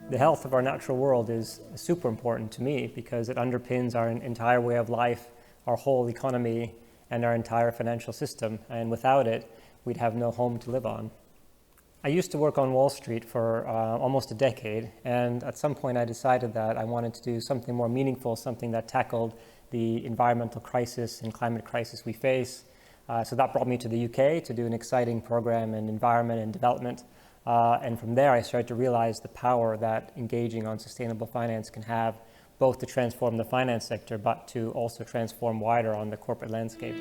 The health of our natural world is super important to me because it underpins our entire way of life, our whole economy, and our entire financial system. And without it, we'd have no home to live on. I used to work on Wall Street for almost a decade, and at some point I decided that I wanted to do something more meaningful, something that tackled the environmental crisis and climate crisis we face. So that brought me to the UK to do an exciting program in environment and development. And from there I started to realize the power that engaging on sustainable finance can have, both to transform the finance sector, but to also transform wider on the corporate landscape.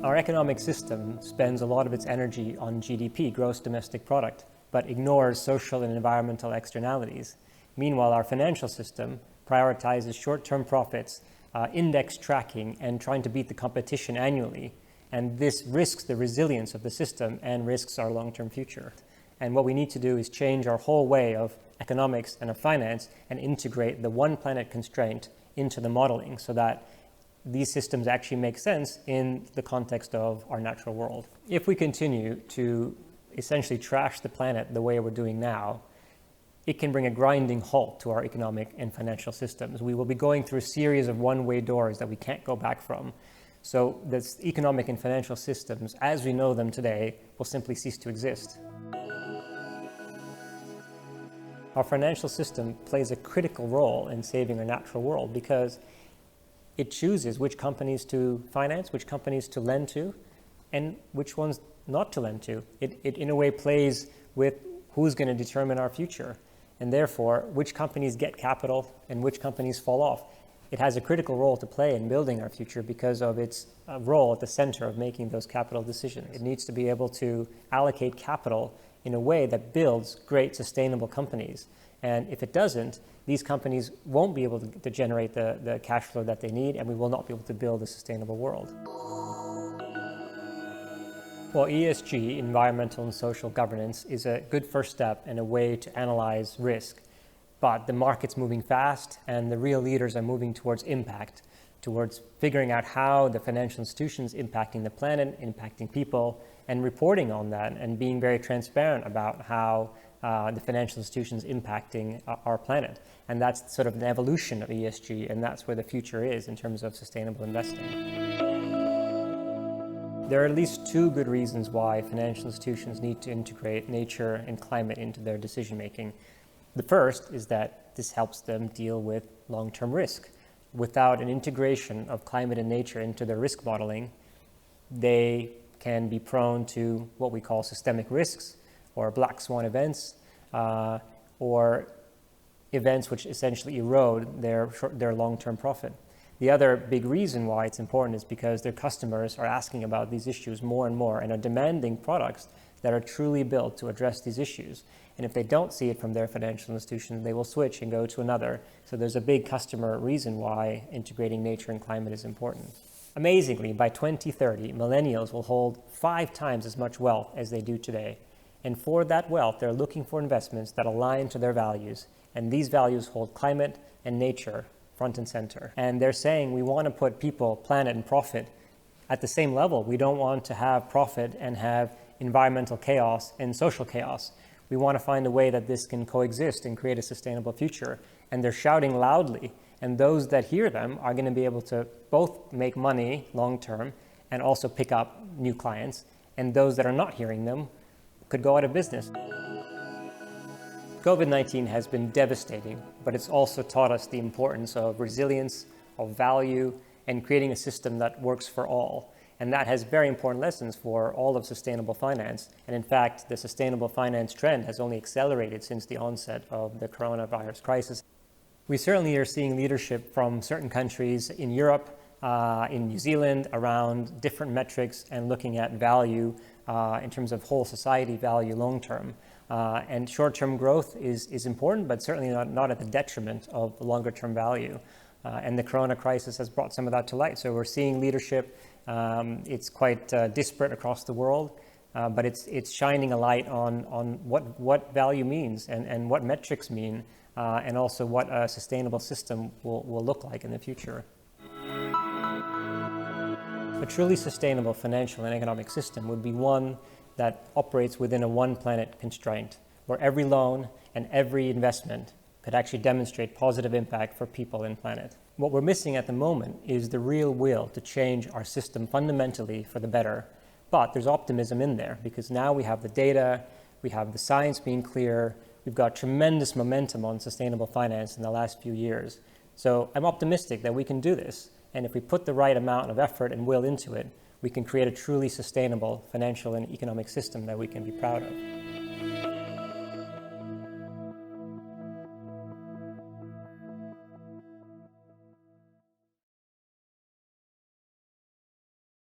Our economic system spends a lot of its energy on GDP, gross domestic product, but ignores social and environmental externalities. Meanwhile, our financial system prioritizes short-term profits, index tracking, and trying to beat the competition annually. And this risks the resilience of the system and risks our long-term future. And what we need to do is change our whole way of economics and of finance and integrate the one planet constraint into the modeling so that these systems actually make sense in the context of our natural world. If we continue to essentially trash the planet the way we're doing now, it can bring a grinding halt to our economic and financial systems. We will be going through a series of one-way doors that we can't go back from. So the economic and financial systems, as we know them today, will simply cease to exist. Our financial system plays a critical role in saving our natural world because it chooses which companies to finance, which companies to lend to, and which ones not to lend to. It in a way plays with who's going to determine our future, and therefore which companies get capital and which companies fall off. It has a critical role to play in building our future because of its role at the center of making those capital decisions. It needs to be able to allocate capital in a way that builds great sustainable companies. And if it doesn't, these companies won't be able to generate the cash flow that they need, and we will not be able to build a sustainable world. Well, ESG, environmental and social governance, is a good first step and a way to analyze risk. But the market's moving fast, and the real leaders are moving towards impact, towards figuring out how the financial institutions impacting the planet, impacting people, and reporting on that, and being very transparent about how the financial institutions impacting our planet. And that's sort of an evolution of ESG, and that's where the future is in terms of sustainable investing. There are at least two good reasons why financial institutions need to integrate nature and climate into their decision-making. The first is that this helps them deal with long-term risk. Without an integration of climate and nature into their risk modeling, they can be prone to what we call systemic risks, or black swan events, or events which essentially erode their long-term profit. The other big reason why it's important is because their customers are asking about these issues more and more and are demanding products that are truly built to address these issues. And if they don't see it from their financial institution, they will switch and go to another. So there's a big customer reason why integrating nature and climate is important. Amazingly, by 2030, millennials will hold 5 times as much wealth as they do today. And for that wealth, they're looking for investments that align to their values. And these values hold climate and nature front and center. And they're saying we want to put people, planet, and profit at the same level. We don't want to have profit and have environmental chaos and social chaos. We want to find a way that this can coexist and create a sustainable future. And they're shouting loudly. And those that hear them are going to be able to both make money long term and also pick up new clients. And those that are not hearing them could go out of business. COVID-19 has been devastating, but it's also taught us the importance of resilience, of value, and creating a system that works for all. And that has very important lessons for all of sustainable finance. And in fact, the sustainable finance trend has only accelerated since the onset of the coronavirus crisis. We certainly are seeing leadership from certain countries in Europe, in New Zealand, around different metrics and looking at value in terms of whole society value long term. And short-term growth is important, but certainly not at the detriment of longer term value. And the corona crisis has brought some of that to light. So we're seeing leadership. It's quite disparate across the world, but it's shining a light on what value means and what metrics mean, and also what a sustainable system will look like in the future. A truly sustainable financial and economic system would be one that operates within a one planet constraint, where every loan and every investment could actually demonstrate positive impact for people and planet. What we're missing at the moment is the real will to change our system fundamentally for the better. But there's optimism in there because now we have the data, we have the science being clear, we've got tremendous momentum on sustainable finance in the last few years. So I'm optimistic that we can do this. And if we put the right amount of effort and will into it, we can create a truly sustainable financial and economic system that we can be proud of.